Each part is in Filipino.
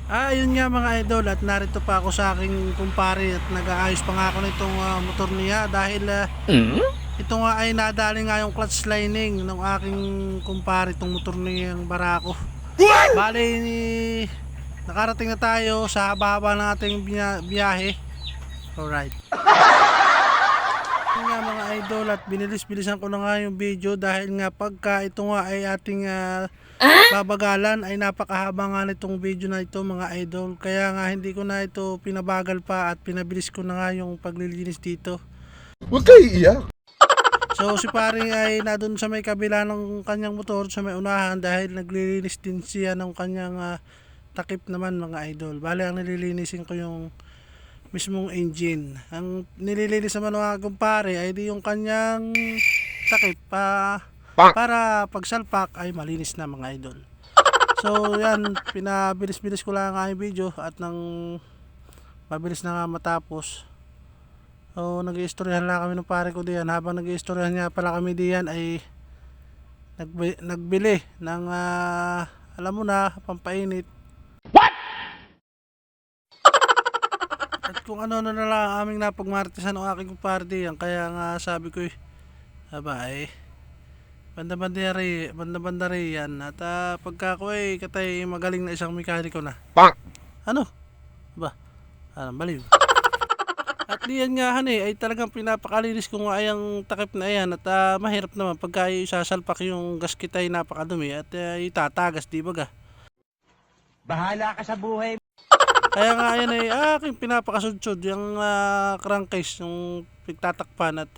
Yun nga mga idol, at narito pa ako sa aking kumpare at nag-aayos pa nga ako nitong motor niya dahil ito nga ay nadali nga yung clutch lining ng aking kumpare, itong motor niyang Barako. Bale, nakarating na tayo sa haba-haba ng ating biyahe. Alright. Yun nga mga idol, at binilis-bilisan ko na nga yung video dahil nga pagka ito nga ay ating babagalan ay napakahaba nga nitong video na ito mga idol, kaya nga hindi ko na ito pinabagal pa at pinabilis ko na nga yung paglilinis dito. Huwag kayo iiyak. So si pare ay na doon sa may kabila ng kanyang motor sa may unahan dahil naglilinis din siya ng kanyang takip naman mga idol. Bale ang nililinisin ko yung mismong engine. Ang nililinis naman ng mga kumpare ay di yung kanyang takip para pagsalpak ay malinis na mga idol. So yan, pinabilis-bilis ko lang ang video at nang mabilis na nga matapos. So nag-iistoryahan lang kami ng pare ko diyan. Habang nag-iistoryahan niya pala kami diyan ay nagbili ng alam mo na, pampainit. At kung ano na lang ang aming napagmartisan ng aking kumpare diyan, kaya nga sabi ko banda-banda yan. At pagka ako ay katay magaling na isang mekaniko na. Ano? Baliw. At diyan nga ay talagang pinapakalinis ko nga ay ang takip na yan. At mahirap naman pagka isasalpak yung gasket ay napakadumi at itatagas, di ba ga? Bahala ka sa buhay. Kaya nga yan ay aking pinapakasudsod yung crankcase, yung pagtatakpan at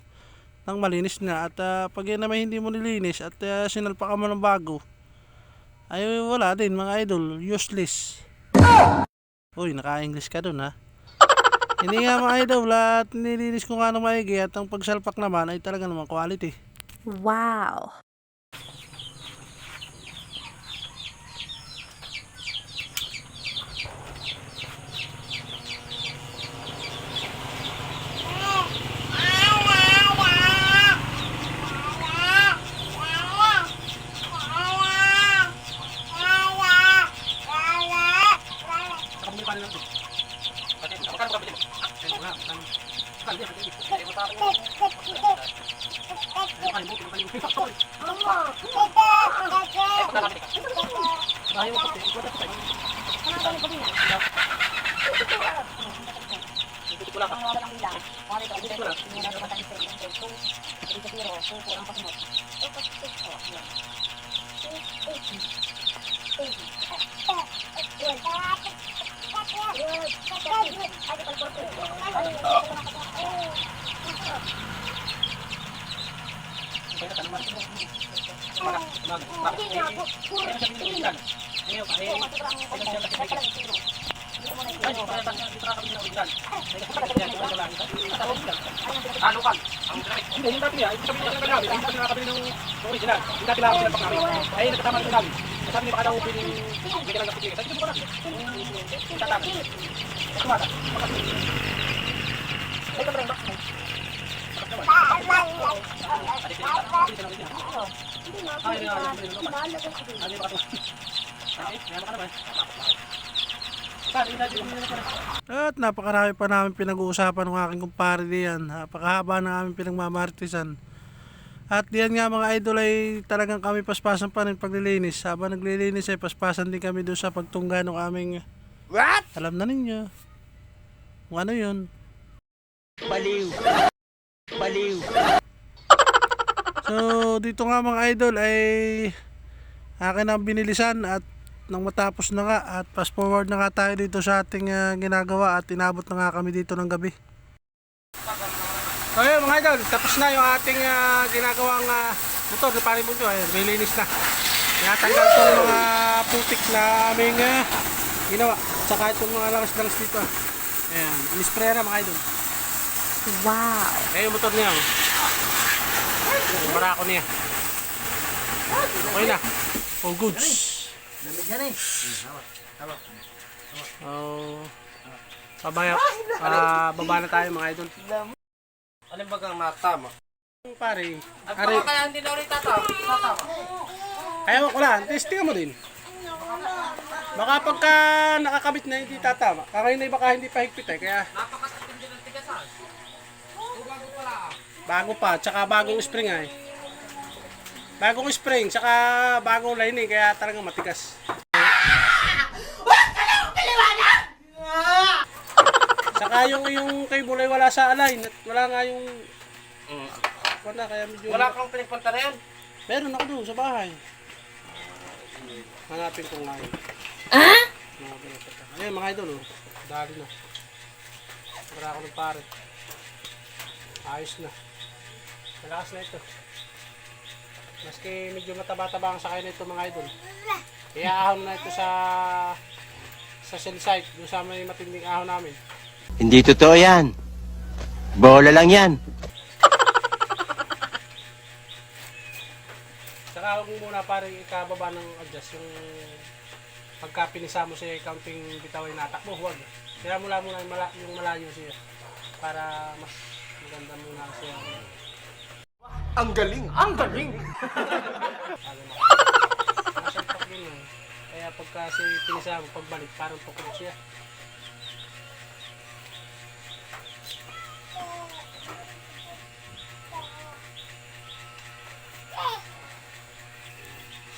nang malinis na. At pag yan naman hindi mo nilinis at sinalpakan mo ng bago ay wala din mga idol, useless. Uy, naka-English ka dun ha. Hindi nga mga idol, at nilinis ko nga ng maigi at ang pagsalpak naman ay talaga naman quality. Wow! Hindi, yung dati niya, yung sabi niya ng namin, yung sabi na nakabili ng original, yung dati lang sinapak namin. Ay, nagkasama rin namin. Sabi niya baka daw piling, hindi ka lang napitigil. Sabi niya, yung tatapos. Kumata. Ay, ka pa rin ba? At napakarami pa namin pinag-uusapan ng aking kumpare diyan. Napakahaba ng aming pinagmamartisan. At diyan nga mga idol ay talagang kami paspasan pa rin paglilinis. Habang naglilinis ay paspasan din kami doon sa pagtungga ng aming alam na ninyo kung ano yun. Baliw. Baliw. So dito nga mga idol ay akin ang binilisan at nang matapos na nga at fast forward na nga tayo dito sa ating ginagawa at inabot na nga kami dito ng gabi. So yun mga idol, tapos na yung ating ginagawang motor na pari mo nyo. Ayan, nilinis na. Tinatanggal itong mga putik na aming ginawa. Tsaka itong mga langas-langas dito. Ayan, inispray na mga idol. Wow! Ayan yung motor niya. Yung Barako niya. Okay na. All goods. Lamig yan eh. Baba na tayo mga idol. Alin ba kang natama? Pare, Kaya hindi na ulit tatama. kaya ko lang, testing mo din. Baka pagka nakakabit na hindi tatama. Kakain na baka hindi pa higpit eh. Kaya Napakatindi ng tigasan. Bago pala. bago pa. Tsaka bagong spring ay. Bagong spring. Tsaka bagong lining. Kaya talagang matigas. Saka yung cable ay wala sa align. At wala nga yung... Wala kaya medyo... Wala kang pinagpunta na yan. Meron ako doon sa bahay. Hanapin ko nga yun. Ayun mga idol, oh. Dali na. Para ako ng pare. Ayos na. Malakas na ito. Maski medyo mataba-taba ang sakay na ito mga idol. Kaya ahon na ito sa cell site. Doon sa may matinding ahon namin. Hindi totoo yan. Bola lang yan. Saka huwag muna parang ikababa ng adjust yung pagka pinisa mo siya counting bitaw ay natakbo, huwag. Kaya mula muna yung malayo siya para mas maganda muna siya. Ang galing! Ang galing! Masalpak din yun. Kaya pagka si pinisa mo, pagbalik parang tukod siya.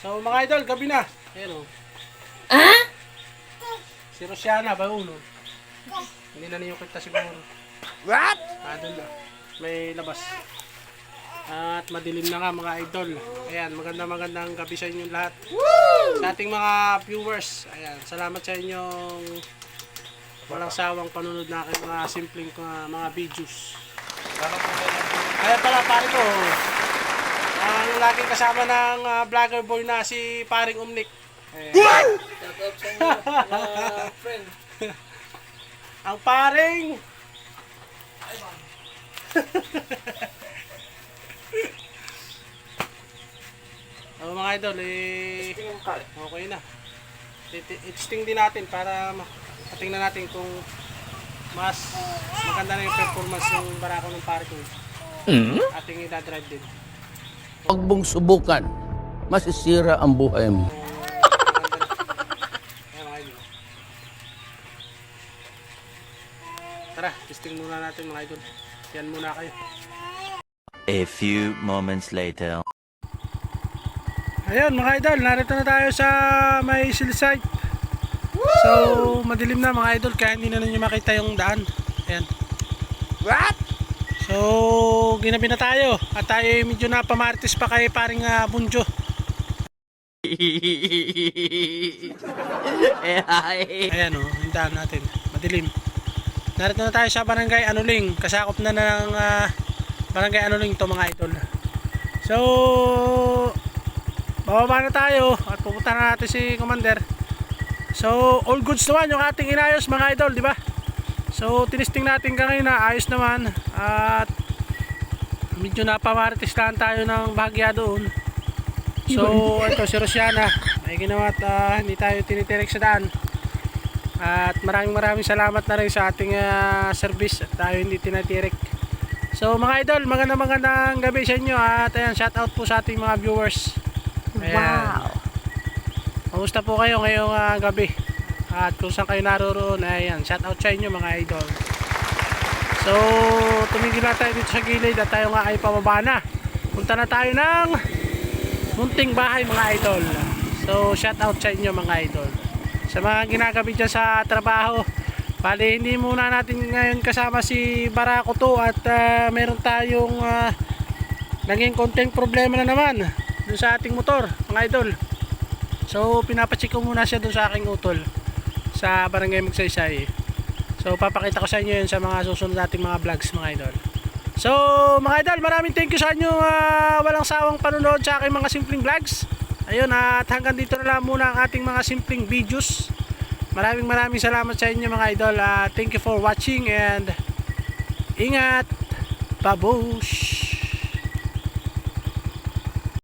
So mga idol, gabi na. Ayan o. Si Rosiana, bauno. Hindi na niyo kita siguro. What? Doon na. May labas. At madilim na nga mga idol. Ayan, magandang gabi sa inyong lahat. Sa ating mga viewers. Ayan, salamat sa inyong walang sawang panunod na aking mga simpleng mga videos. Kaya pala pare ko, ang laging kasama ng vlogger boy na si paring Umnik. Shoutout sa inyo, mga friend. Ang paring mga idol, okay na. I-testing din natin para matingnan natin kung mas maganda na yung performance ng barako ng pare ko. Ating i-drive din. Huwag mong subukan. Masisira ang buhay mo. Ayan mga idol. Tara, testing muna natin mga idol. Yan muna kayo. A few moments later. Ayun mga idol, narito na tayo sa may cell site. So, madilim na mga idol kaya hindi na ninyo makita yung daan. Ayan. What? So, ginabi na tayo at tayo medyo napamartis pa kay paring Bunjo. Ayan o, yung daan natin. Madilim. Narito na tayo sa Barangay Anuling. Kasakop na ng Barangay Anuling to mga idol. So, bababa na tayo at pupunta na natin si Commander. So, all goods naman yung ating inayos mga idol, di ba? So, tinisting natin kanina, ayos naman. At medyo napamaritis lang tayo ng bahagya doon. So, ito si Rosiana. Ay ginawa at hindi tayo tinitirik sa daan. At maraming salamat na rin sa ating service at tayo hindi tinatirik. So, mga idol, magandang gabi sa inyo. At ayan, shout out po sa ating mga viewers. Ayan. Wow. Kamusta po kayo ngayong gabi? At kung saan kayo naroroon, ayan, shout out sa inyo mga idol. So, tumigil na tayo dito sa gilid at tayo nga ay pababa na. Punta na tayo ng munting bahay mga idol. So, shout out sa inyo mga idol. Sa mga ginagabi dyan sa trabaho, bali hindi muna natin ngayon kasama si Barako to at meron tayong naging konting problema na naman dun sa ating motor mga idol. So, pinapacheck ko muna siya dun sa aking utol sa Barangay Magsaysay. So papakita ko sa inyo yun sa mga susunod nating mga vlogs mga idol. So mga idol, maraming thank you sa inyo walang sawang panunood sa aking mga simpleng vlogs. Ayun, at hanggang dito na lang muna ang ating mga simpleng videos. Maraming salamat sa inyo mga idol. Thank you for watching and ingat. Babush!